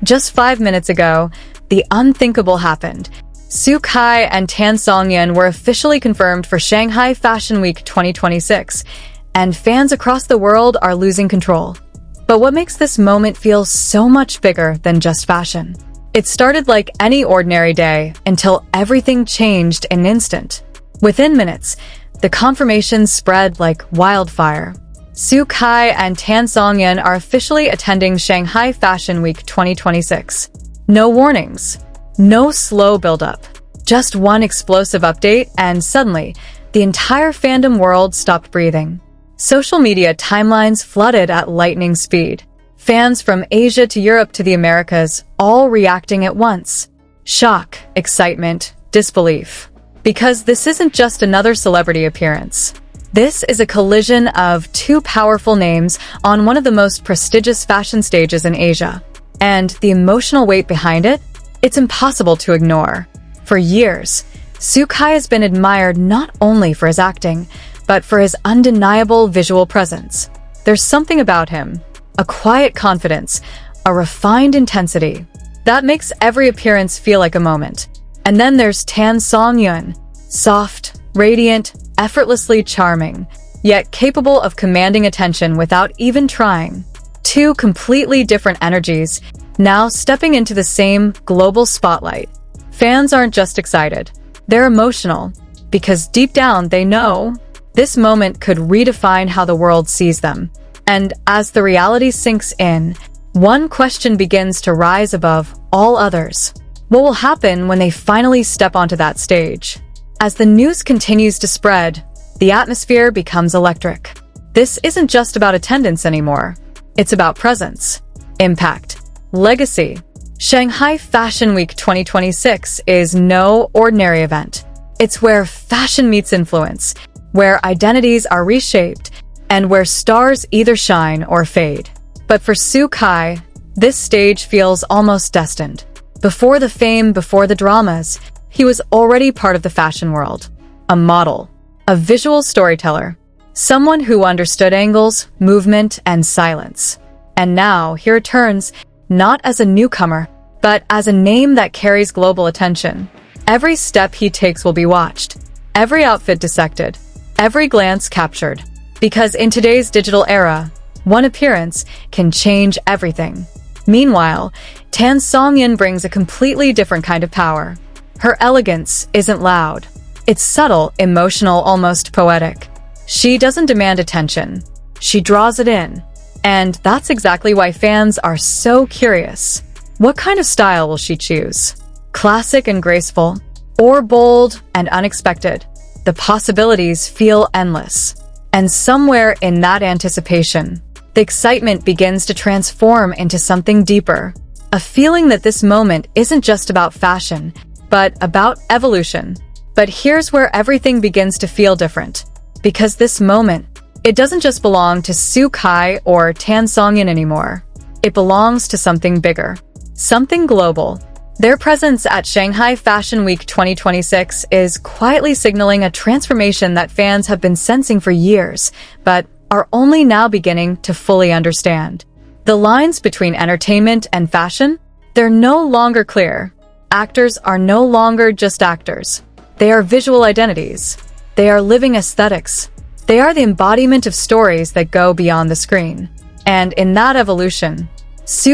Just 5 minutes ago, the unthinkable happened. Kai and Tan Songyun were officially confirmed for Shanghai Fashion Week 2026, and fans across the world are losing control. But what makes this moment feel so much bigger than just fashion? It started like any ordinary day until everything changed in an instant. Within minutes, the confirmations spread like wildfire. Kai and Tan Songyun are officially attending Shanghai Fashion Week 2026. No warnings, no slow build-up, just one explosive update, and suddenly, the entire fandom world stopped breathing. Social media timelines flooded at lightning speed. Fans from Asia to Europe to the Americas, all reacting at once. Shock, excitement, disbelief. Because this isn't just another celebrity appearance. This is a collision of two powerful names on one of the most prestigious fashion stages in Asia. And the emotional weight behind it? It's impossible to ignore. For years, Kai has been admired not only for his acting, but for his undeniable visual presence. There's something about him, a quiet confidence, a refined intensity, that makes every appearance feel like a moment. And then there's Tan Songyun, soft, radiant, effortlessly charming, yet capable of commanding attention without even trying. Two completely different energies, now stepping into the same global spotlight. Fans aren't just excited, they're emotional, because deep down they know this moment could redefine how the world sees them. And as the reality sinks in, one question begins to rise above all others. What will happen when they finally step onto that stage? As the news continues to spread, the atmosphere becomes electric. This isn't just about attendance anymore. It's about presence, impact, legacy. Shanghai Fashion Week 2026 is no ordinary event. It's where fashion meets influence, where identities are reshaped, and where stars either shine or fade. But for Kai, this stage feels almost destined. Before the fame, before the dramas, he was already part of the fashion world. A model, a visual storyteller, someone who understood angles, movement, and silence. And now he returns, not as a newcomer, but as a name that carries global attention. Every step he takes will be watched, every outfit dissected, every glance captured. Because in today's digital era, one appearance can change everything. Meanwhile, Tan Songyun brings a completely different kind of power. Her elegance isn't loud. It's subtle, emotional, almost poetic. She doesn't demand attention. She draws it in. And that's exactly why fans are so curious. What kind of style will she choose? Classic and graceful, or bold and unexpected? The possibilities feel endless. And somewhere in that anticipation, the excitement begins to transform into something deeper. A feeling that this moment isn't just about fashion, but about evolution. But here's where everything begins to feel different. Because this moment, it doesn't just belong to Kai or Tan Songyun anymore. It belongs to something bigger, something global. Their presence at Shanghai Fashion Week 2026 is quietly signaling a transformation that fans have been sensing for years, but are only now beginning to fully understand. The lines between entertainment and fashion, they're no longer clear. Actors are no longer just actors. They are visual identities. They are living aesthetics. They are the embodiment of stories that go beyond the screen. And in that evolution,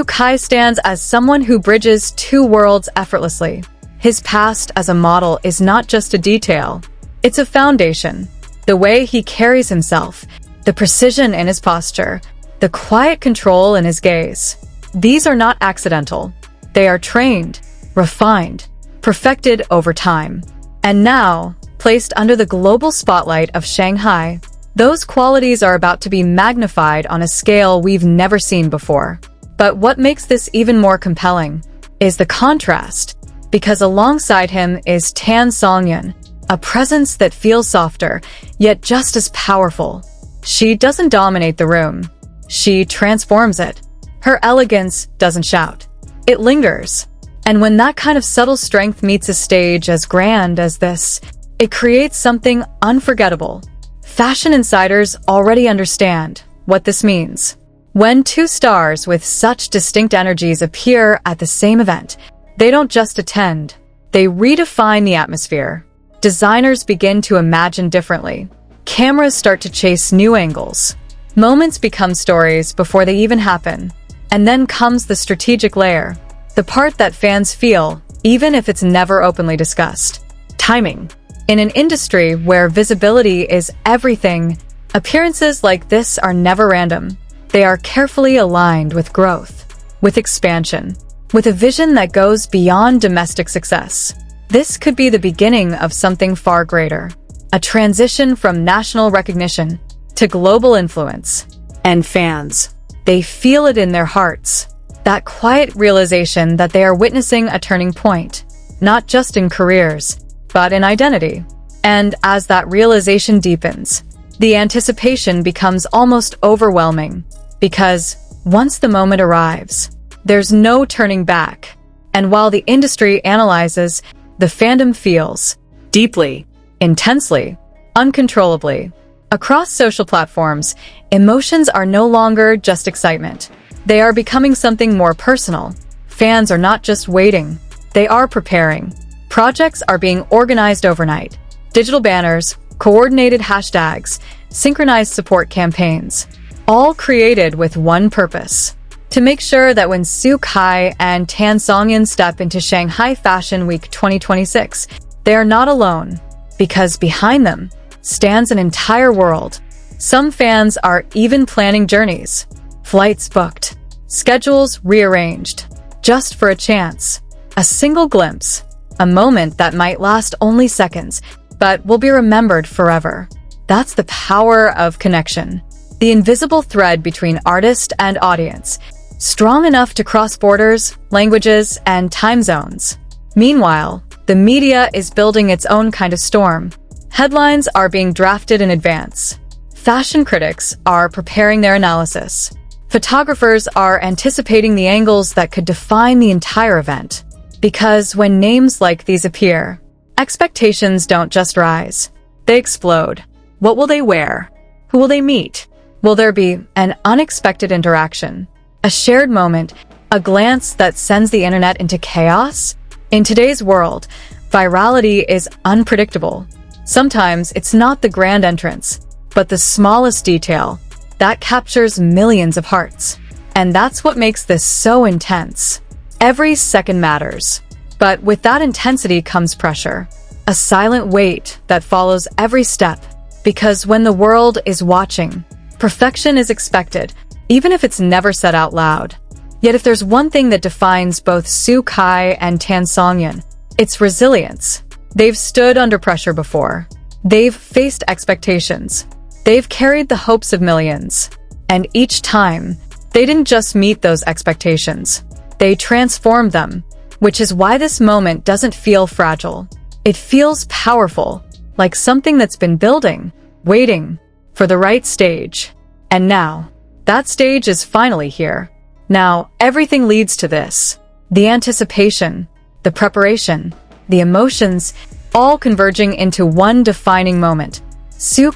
Kai stands as someone who bridges two worlds effortlessly. His past as a model is not just a detail. It's a foundation. The way he carries himself, the precision in his posture, the quiet control in his gaze. These are not accidental. They are trained, refined, perfected over time. And now, placed under the global spotlight of Shanghai, those qualities are about to be magnified on a scale we've never seen before. But what makes this even more compelling is the contrast, because alongside him is Tan Songyun, a presence that feels softer, yet just as powerful. She doesn't dominate the room. She transforms it. Her elegance doesn't shout. It lingers. And when that kind of subtle strength meets a stage as grand as this, it creates something unforgettable. Fashion insiders already understand what this means. When two stars with such distinct energies appear at the same event, they don't just attend, they redefine the atmosphere. Designers begin to imagine differently. Cameras start to chase new angles. Moments become stories before they even happen. And then comes the strategic layer, the part that fans feel, even if it's never openly discussed. Timing. In an industry where visibility is everything, appearances like this are never random. They are carefully aligned with growth, with expansion, with a vision that goes beyond domestic success. This could be the beginning of something far greater, a transition from national recognition to global influence. And fans, they feel it in their hearts, that quiet realization that they are witnessing a turning point, not just in careers, but in identity. And as that realization deepens, the anticipation becomes almost overwhelming, because once the moment arrives, there's no turning back. And while the industry analyzes, the fandom feels deeply, intensely, uncontrollably. Across social platforms, emotions are no longer just excitement. They are becoming something more personal. Fans are not just waiting, they are preparing. Projects are being organized overnight. Digital banners, coordinated hashtags, synchronized support campaigns, all created with one purpose: to make sure that when Kai and Tan Songyun step into Shanghai Fashion Week 2026, they are not alone, because behind them stands an entire world. Some fans are even planning journeys, flights booked, schedules rearranged, just for a chance, a single glimpse, a moment that might last only seconds, but will be remembered forever. That's the power of connection, the invisible thread between artist and audience, strong enough to cross borders, languages, and time zones. Meanwhile, the media is building its own kind of storm. Headlines are being drafted in advance. Fashion critics are preparing their analysis. Photographers are anticipating the angles that could define the entire event. Because when names like these appear, expectations don't just rise, they explode. What will they wear? Who will they meet? Will there be an unexpected interaction? A shared moment? A glance that sends the internet into chaos? In today's world, virality is unpredictable. Sometimes it's not the grand entrance, but the smallest detail that captures millions of hearts. And that's what makes this so intense. Every second matters. But with that intensity comes pressure, a silent weight that follows every step. Because when the world is watching, perfection is expected, even if it's never said out loud. Yet if there's one thing that defines both Kai and Tan Songyun, it's resilience. They've stood under pressure before. They've faced expectations. They've carried the hopes of millions. And each time, they didn't just meet those expectations. They transformed them, which is why this moment doesn't feel fragile. It feels powerful, like something that's been building, waiting for the right stage. And now, that stage is finally here. Now, everything leads to this. The anticipation, the preparation, the emotions, all converging into one defining moment.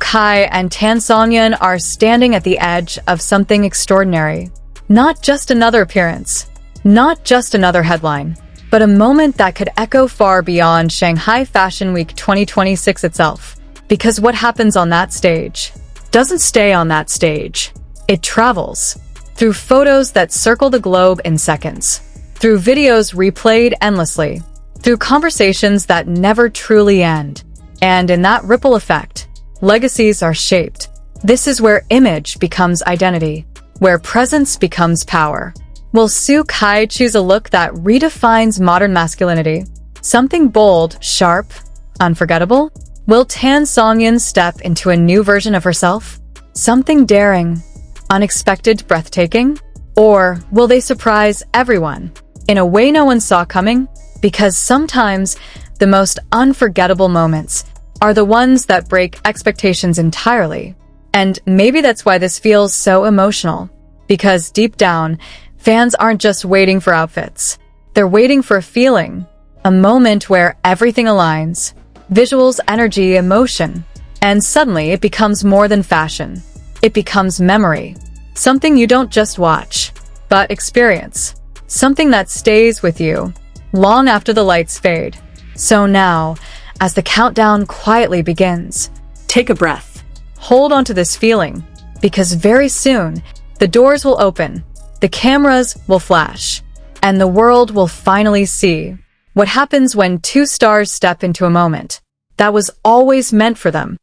Kai and Tan Songyun are standing at the edge of something extraordinary. Not just another appearance, not just another headline, but a moment that could echo far beyond Shanghai Fashion Week 2026 itself. Because what happens on that stage doesn't stay on that stage. It travels through photos that circle the globe in seconds, through videos replayed endlessly, through conversations that never truly end. And in that ripple effect, legacies are shaped. This is where image becomes identity, where presence becomes power. Will Kai choose a look that redefines modern masculinity? Something bold, sharp, unforgettable? Will Tan Songyun step into a new version of herself? Something daring, unexpected, breathtaking? Or will they surprise everyone in a way no one saw coming? Because sometimes the most unforgettable moments are the ones that break expectations entirely. And maybe that's why this feels so emotional. Because deep down, fans aren't just waiting for outfits. They're waiting for a feeling, a moment where everything aligns. Visuals, energy, emotion. And suddenly it becomes more than fashion. It becomes memory. Something you don't just watch, but experience. Something that stays with you long after the lights fade. So now, as the countdown quietly begins, Take a breath. hold on to this feeling, because very soon, the doors will open, the cameras will flash, and the world will finally see what happens when two stars step into a moment that was always meant for them.